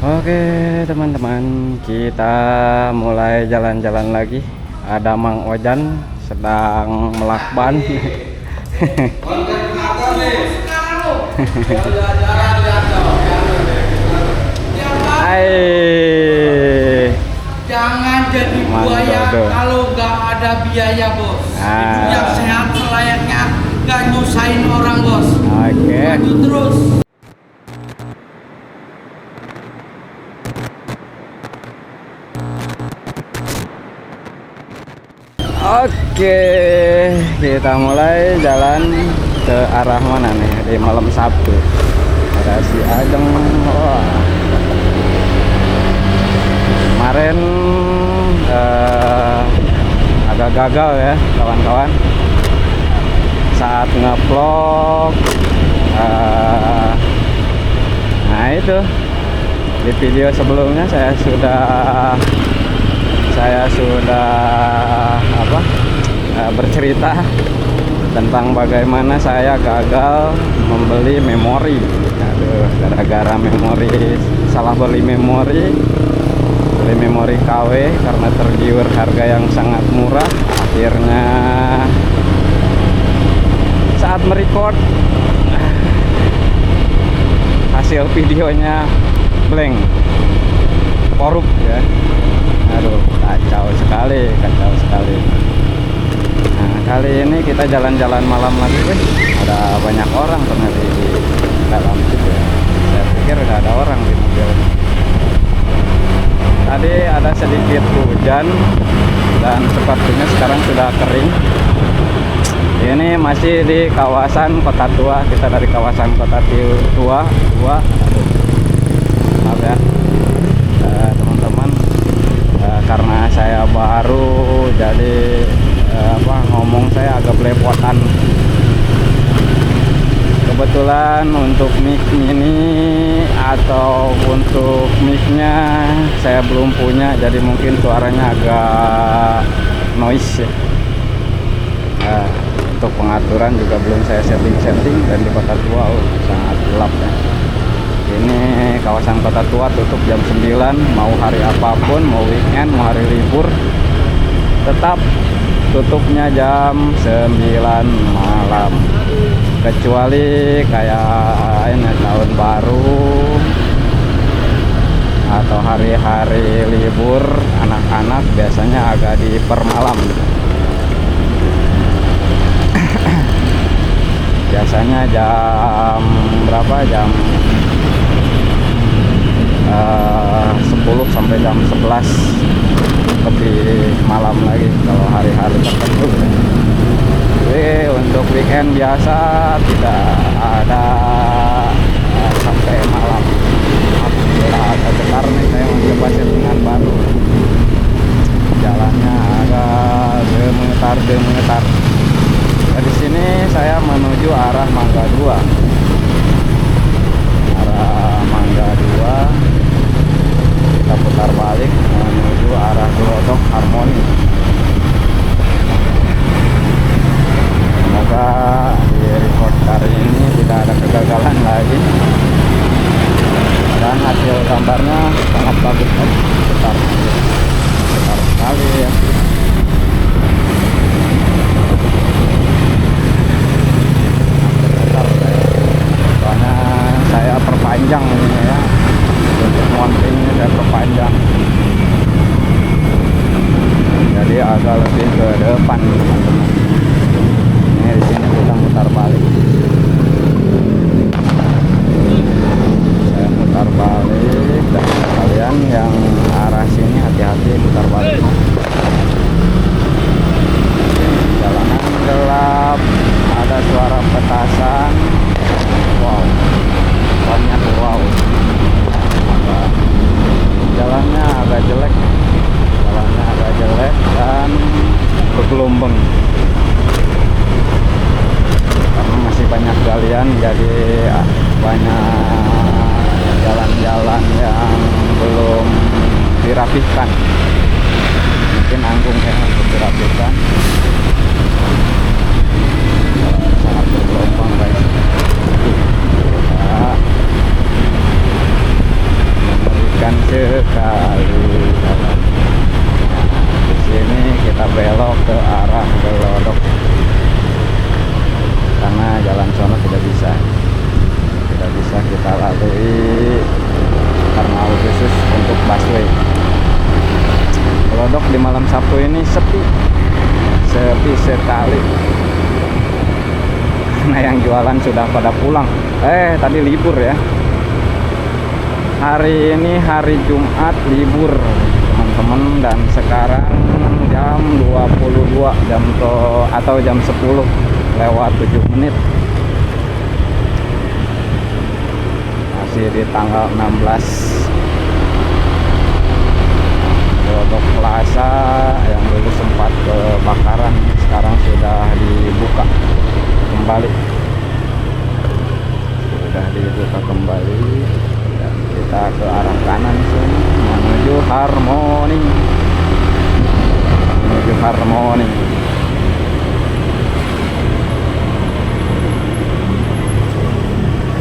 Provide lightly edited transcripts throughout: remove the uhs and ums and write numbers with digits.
Oke teman-teman, kita mulai jalan-jalan lagi. Ada Mang Ojan sedang melakban. Hai. Jangan jadi buaya kalau nggak ada biaya, bos. Itu yang sehat selayaknya, nggak nyusahin orang, bos. Oke. Maju terus. Oke, kita mulai jalan ke arah mana nih di malam Sabtu. Ada si Ajeng. Wah. Kemarin agak gagal ya kawan-kawan saat ngevlog. Nah itu di video sebelumnya saya sudah bercerita tentang bagaimana saya gagal membeli memori. Aduh, gara-gara salah beli memori KW karena tergiur harga yang sangat murah. Akhirnya saat merecord hasil videonya blank, korup ya. Aduh, kacau sekali. Nah, kali ini kita jalan-jalan malam lagi, ada banyak orang ternyata di dalam situ ya. Saya pikir udah ada orang di mobil. Tadi ada sedikit hujan dan sepertinya sekarang sudah kering. Ini masih di kawasan Kota Tua. Kita dari kawasan Kota Tua. Maaf ya teman-teman, karena saya baru jadi ngomong saya agak belepotan. Kebetulan untuk mic ini atau untuk micnya saya belum punya, jadi mungkin suaranya agak noise ya. Untuk pengaturan juga belum saya setting dan di Kota Tua sangat gelap ya. Ini kawasan Kota Tua tutup jam 9, mau hari apapun, mau weekend, mau hari libur, tetap tutupnya jam 9 malam. Kecuali kayak ini tahun baru atau hari-hari libur anak-anak biasanya agak dipermalam. Biasanya jam berapa? Jam 10 sampai jam 11 lebih malam lagi kalau hari-hari tertentu. Jadi untuk weekend biasa tidak ada sampai malam. Alhamdulillah agak getar nih, saya mencoba settingan baru. Jalannya agak gemetar. Dari sini saya menuju arah Mangga 2. Kita putar balik menuju arah Glodok Harmoni. Semoga di record kali ini tidak ada kegagalan lagi dan hasil gambarnya sangat bagus. Putar sekali ya. Soalnya saya perpanjang ini ya, untuk mountingnya saya perpanjang, jadi agak lebih ke depan teman-teman. Ini di sini kita mutar balik. Saya mutar balik dan kalian yang arah sini hati-hati putar balik. Jalanan gelap, ada suara petasan. Wow, banyak wow. Jalannya agak jelek dan bergelombang karena masih banyak galian, jadi banyak jalan-jalan yang belum dirapihkan. Mungkin anggung ya untuk dirapihkan. Sangat bergelombang guys. sekali jalan. Di sini kita belok ke arah Gelodok karena jalan sono tidak bisa kita lalui karena khusus untuk busway. Gelodok di malam Sabtu ini sepi sekali karena yang jualan sudah pada pulang. Tadi libur ya. Hari ini hari Jumat libur teman-teman, dan sekarang jam 22 atau jam 10 lewat 7 menit. Masih di tanggal 16. Gelodok Plaza yang dulu sempat kebakaran sekarang sudah dibuka kembali. Dan kita ke arah kanan sini menuju Harmoni.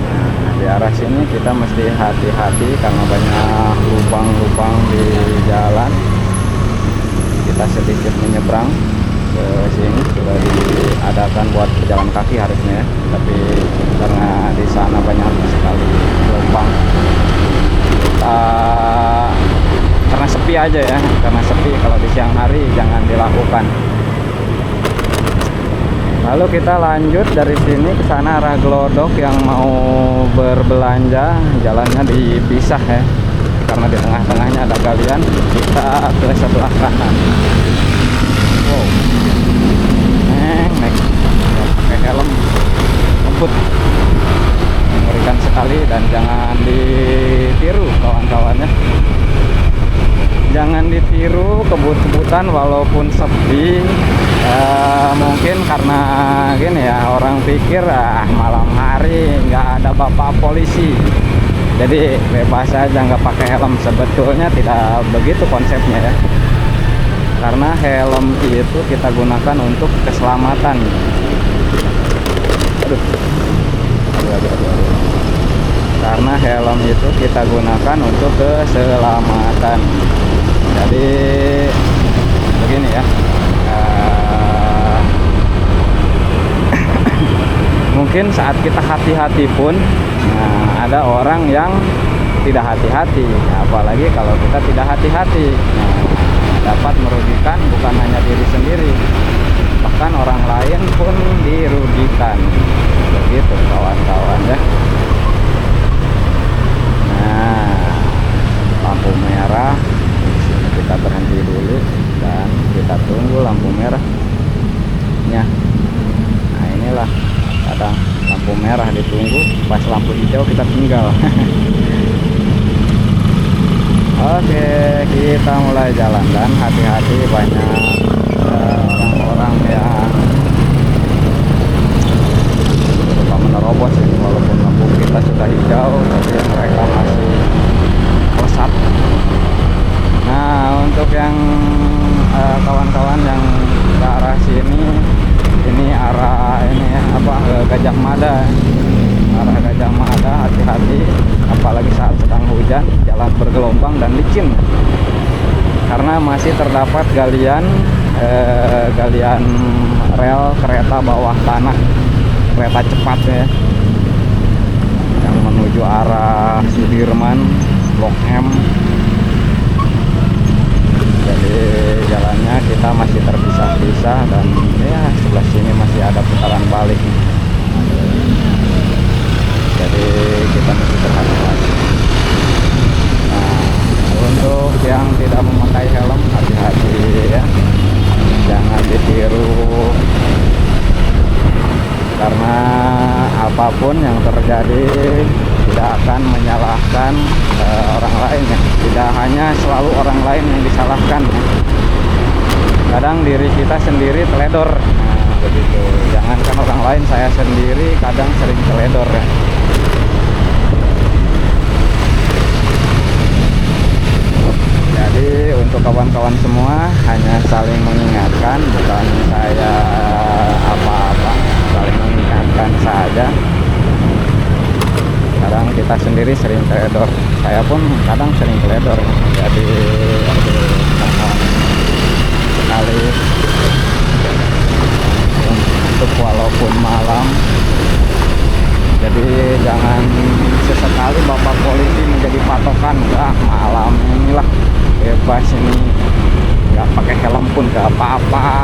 Nah, di arah sini kita mesti hati-hati karena banyak lubang-lubang di jalan. Kita sedikit menyeberang ke sini, sudah diadakan buat pejalan kaki harusnya ya, tapi karena di sana banyak sekali lubang, karena sepi aja ya, karena sepi. Kalau di siang hari jangan dilakukan. Lalu kita lanjut dari sini ke sana arah Gelodok. Yang mau berbelanja jalannya dipisah ya, karena di tengah-tengahnya ada galian. Kita ke sebelah kanan. Wow, naik pakai helm, ngebut, mengerikan sekali. Dan jangan ditiru kawan-kawannya, jangan ditiru kebut-kebutan walaupun sepi. Mungkin karena gini ya, orang pikir malam hari nggak ada bapak polisi, jadi bebas aja nggak pakai helm. Sebetulnya tidak begitu konsepnya ya, karena helm itu kita gunakan untuk keselamatan. Karena helm itu kita gunakan untuk keselamatan. Jadi begini ya, mungkin saat kita hati-hati pun ada orang yang tidak hati-hati, apalagi kalau kita tidak hati-hati, dapat merugikan bukan hanya diri sendiri, bahkan orang lain pun dirugikan. Begitu kawan-kawan ya. Nah, lampu merah, kita berhenti dulu dan kita tunggu lampu merahnya. Nah, inilah kadang lampu merah ditunggu, pas lampu hijau kita tinggal. Oke, kita mulai jalan dan hati-hati, banyak orang-orang yang coba menerobos ini, walaupun lampu kita sudah hijau tapi mereka masih pesat. Nah, untuk yang kawan-kawan yang ke arah sini, ini arah ini ya, Gajah Mada. Arah Gajah Mada, hati-hati, apalagi saat sedang hujan, jalan bergelombang dan licin karena masih terdapat galian rel kereta bawah tanah, kereta cepat ya, yang menuju arah Sudirman, Blok M. Jadi jalannya kita masih terpisah-pisah, dan ya sebelah sini masih ada putaran balik. Jadi kita mesti berhati-hati. Nah, untuk yang tidak memakai helm, hati-hati ya, jangan ditiru, karena apapun yang terjadi tidak akan menyalahkan orang lain ya. Tidak hanya selalu orang lain yang disalahkan ya. Kadang diri kita sendiri teledor. Nah, begitu. Jangankan orang lain, saya sendiri kadang sering teledor ya. Jadi untuk kawan-kawan semua, hanya saling mengingatkan, bukan saya apa-apa, saling mengingatkan saja. kadang kita sendiri sering teledor, saya pun kadang sering teledor. Jadi aduh, mohon sekali untuk walaupun malam, jadi jangan sesekali bapak polisi menjadi patokan. Malam inilah bebas ini, nggak pakai helm pun nggak apa-apa.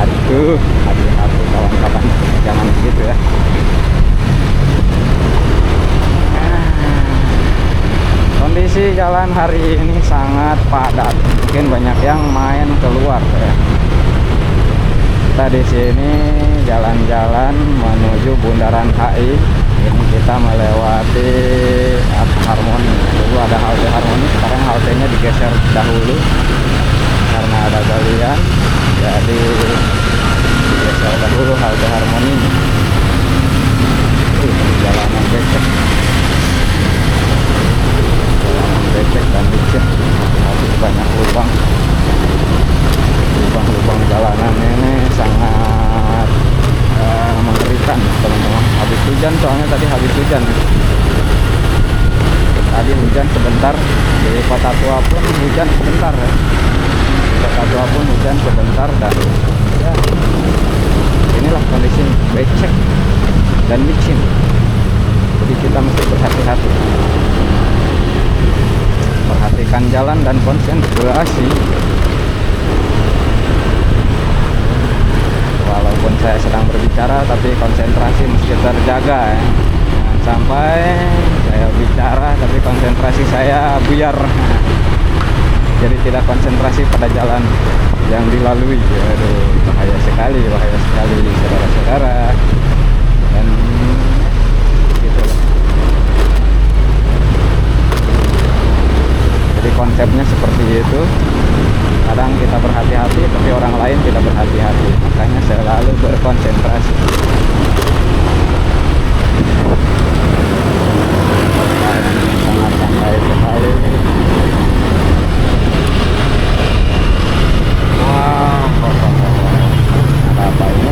Aduh, hati-hati kawan-kawan, jangan gitu ya. Kondisi jalan hari ini sangat padat, mungkin banyak yang main keluar ya. Kita di sini jalan-jalan menuju Bundaran HI. Ini kita melewati Harmoni. Dulu ada halte Harmoni, sekarang haltenya digeser dahulu karena ada galian. Jadi digeser dahulu halte Harmoni. Jalanan becek. Becek dan licin, masih banyak lubang jalanan ini sangat mengerikan teman-teman. Habis hujan, soalnya tadi habis hujan, tadi hujan sebentar. Di Kota Tua pun hujan sebentar ya. Di Kota Tua pun hujan sebentar, dan ya inilah kondisi becek dan licin, jadi kita mesti berhati-hati. Perhatikan jalan dan konsentrasi. Walaupun saya sedang berbicara, tapi konsentrasi mesti terjaga ya. Jangan sampai saya bicara tapi konsentrasi saya buyar. Jadi tidak konsentrasi pada jalan yang dilalui. Aduh, bahaya sekali saudara-saudara. Dan gitu. Jadi konsepnya seperti itu. Kadang kita berhati-hati, tapi orang lain tidak berhati-hati. Makanya selalu berkonsentrasi. Sangat santai sekali. Wah, ada apa ini?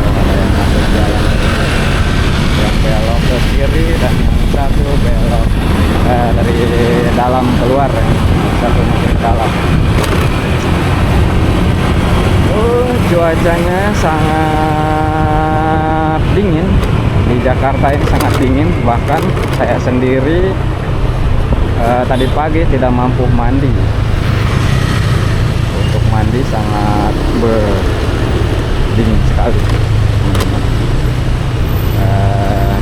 Ada yang masuk jalan, yang belok ke kiri, dan yang satu belok dari dalam keluar, satu masuk dalam. Cuacanya sangat dingin di Jakarta ini, sangat dingin. Bahkan saya sendiri tadi pagi tidak mampu mandi. Untuk mandi sangat dingin sekali.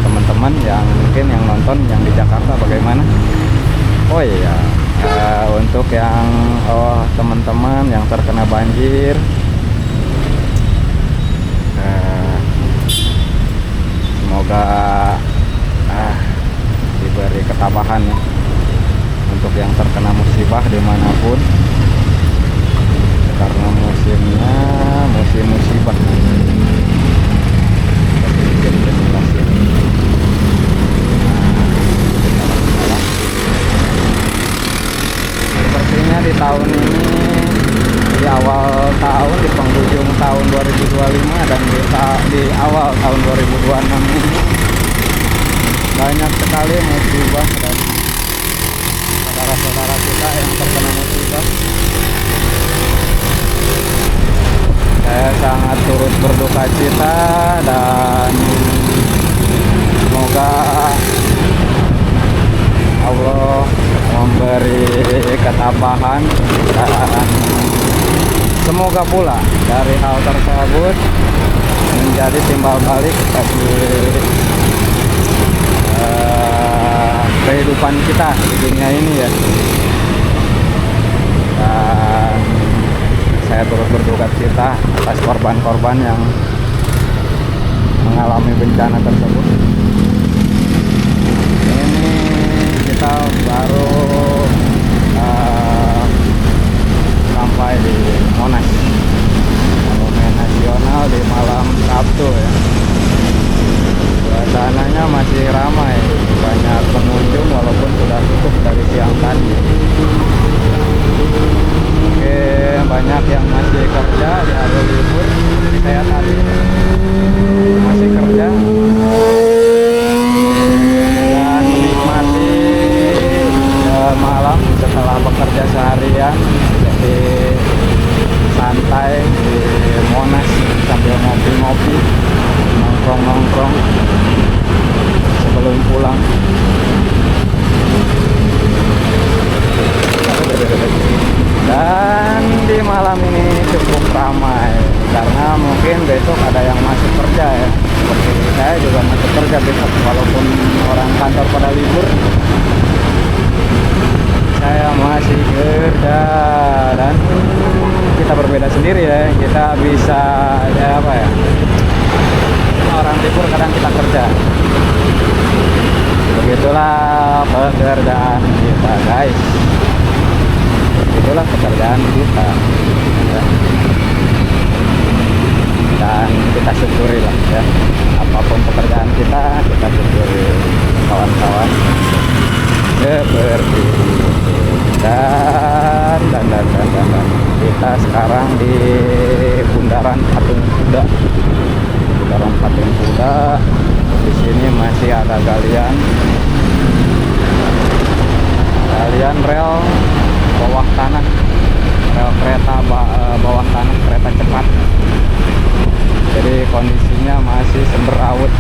Teman-teman yang mungkin yang nonton yang di Jakarta bagaimana? Oh iya, untuk yang teman-teman yang terkena banjir, semoga diberi ketabahan ya. Untuk yang terkena musibah dimanapun, karena musimnya musim musibah. Sepertinya di tahun ini, di awal tahun, di penghujung tahun 2025 dan di awal tahun 2026 ini banyak sekali musibah dan saudara-saudara kita yang terkena musibah. Saya sangat turut berduka cita dan semoga Allah memberi ketabahan, dan semoga pula dari hal tersebut menjadi timbal balik bagi kehidupan kita di dunia ini ya. Dan saya turut berduka cita atas korban-korban yang mengalami bencana tersebut. Ini kita baru sampai di Monas, Monumen Nasional, di malam Sabtu ya. Suasananya masih ramai, banyak pengunjung walaupun sudah tutup dari siang tadi. Oke, banyak yang masih kerja di hari libur. Saya tadi masih kerja dan menikmati malam setelah bekerja seharian, jadi santai di Monas sambil ngopi-ngopi, nongkrong-nongkrong sebelum pulang. Dan di malam ini cukup ramai karena mungkin besok ada yang masuk kerja ya. Seperti saya juga masuk kerja besok, walaupun orang kantor pada libur, saya masih kerja. Dan kita berbeda sendiri ya, kita bisa ya apa ya, orang libur kadang kita kerja. Begitulah pekerjaan kita guys, itulah pekerjaan kita ya. Dan kita syukuri lah ya, apapun pekerjaan kita syukuri kawan-kawan. Seperti itu. Dan kita sekarang di Bundaran Patung Kuda. Bundaran Patung Kuda. Di sini masih ada galian rel bawah tanah, rel kereta bawah tanah, kereta cepat. Jadi kondisinya masih semberawut.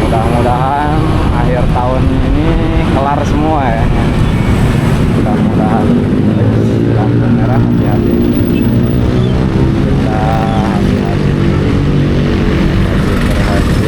Mudah-mudahan akhir tahun ini kelar semua ya. Mudah-mudahan. Lampu merah, hati-hati. Kita hati-hati. Berhati-hati.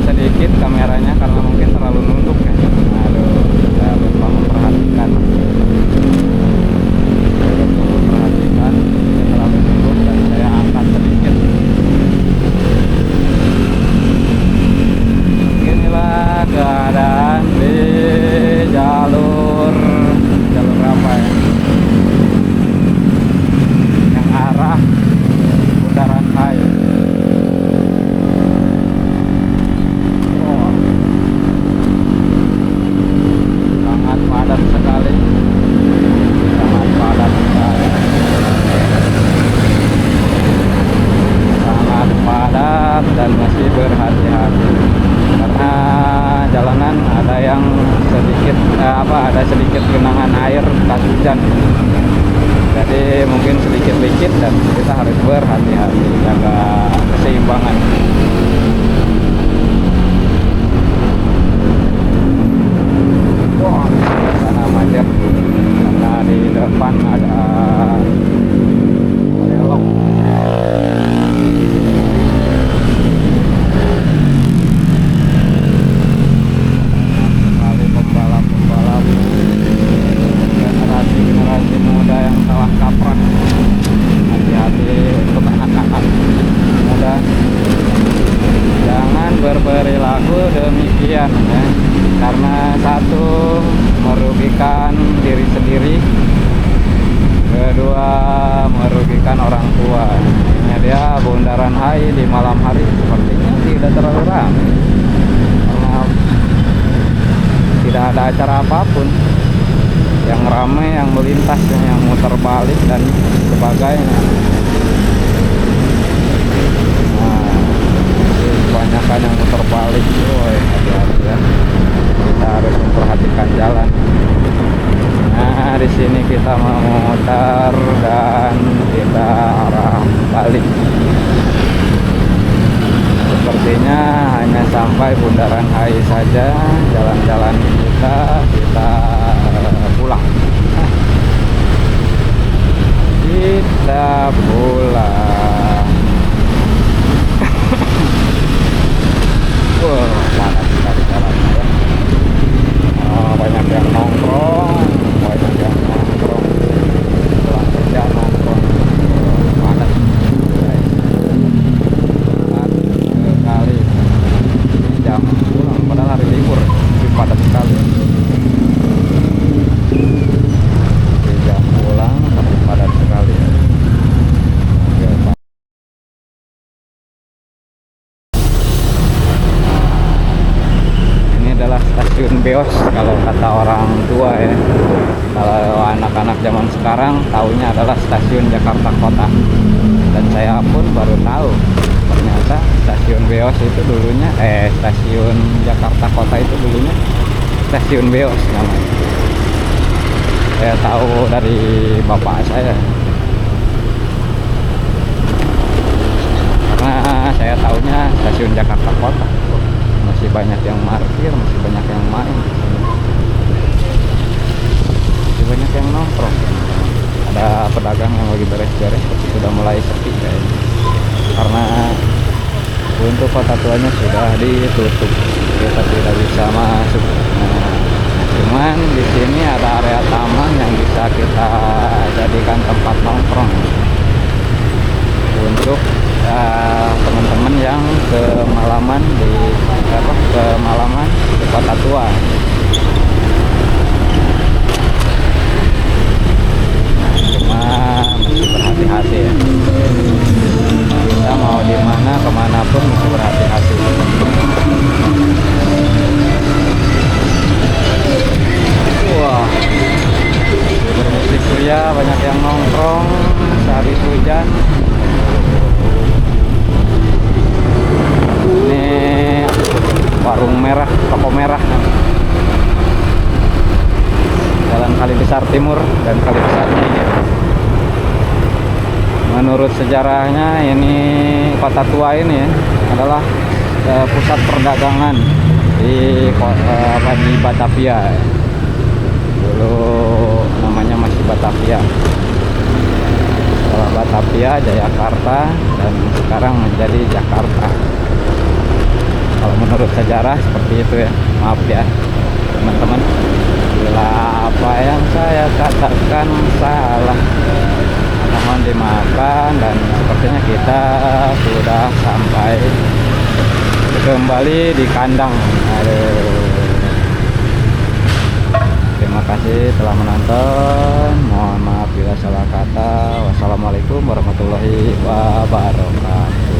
Sedikit kameranya karena mungkin terlalu nunduk ya. Aduh, saya lupa memperhatikan. Saya lupa memperhatikan, saya terlalu nunduk dan saya angkat sedikit. Inilah keadaan di jalur apa ya? Yang arah Bundaran HI. Dan masih berhati-hati karena jalanan ada yang sedikit ada sedikit genangan air bekas hujan, jadi mungkin sedikit licin dan kita harus berhati-hati, jaga keseimbangan. Wah, sana macet karena di depan ada belok. Generasi muda yang salah kaprah, hati-hati untuk anak-anak muda, jangan berperilaku demikian ya, karena satu merugikan diri sendiri, kedua merugikan orang tua. Ini dia Bundaran HI di malam hari sepertinya tidak terlalu ramai karena tidak ada acara apapun. Yang ramai yang melintas, yang muter balik dan sebagainya. Nah, kebanyakan yang muter balik, hati-hati ya. Kita harus memperhatikan jalan. Nah, di sini kita memutar dan kita arah balik. Sepertinya hanya sampai Bundaran HI saja jalan-jalan kita pulang. Kita pulang. Panas sekali jalannya ya. Banyak yang nongkrong, pulang kerja nongkrong. Panas sekali. Jam pulang padahal hari libur, tapi padat sekali. Jam pulang tapi padat sekali ya. Beos kalau kata orang tua ya. Kalau anak-anak zaman sekarang taunya adalah stasiun Jakarta Kota. Dan saya pun baru tahu ternyata stasiun Beos itu dulunya stasiun Jakarta Kota itu dulunya stasiun Beos namanya. Saya tahu dari bapak saya. Karena saya tahunya stasiun Jakarta Kota. Masih banyak yang parkir, masih banyak yang main. Masih banyak yang nongkrong. Ada pedagang yang lagi beres-beres tapi sudah mulai sepi kayaknya. Karena untuk kota tuanya sudah ditutup, kita tidak bisa masuk. Nah, cuman di sini ada area taman yang bisa kita jadikan tempat nongkrong untuk teman-teman yang kemalaman di kota tua. Cuma mesti berhati-hati ya. Kita mau di mana kemanapun mesti berhati-hati. Wah, bermusik pria, banyak yang nongkrong sehabis hujan. Ini warung merah, toko merah, Jalan Kali Besar Timur dan Kali Besar Minggir. Menurut sejarahnya ini kota tua ini adalah pusat perdagangan di Batavia. Dulu namanya masih Batavia. Setelah Batavia, Jayakarta, dan sekarang menjadi Jakarta. Kalau menurut sejarah seperti itu ya. Maaf ya teman-teman bila apa yang saya katakan salah, mohon dimaafkan. Dan sepertinya kita sudah sampai kembali di kandang. Terima kasih telah menonton. Mohon maaf bila salah kata. Wassalamualaikum warahmatullahi wabarakatuh.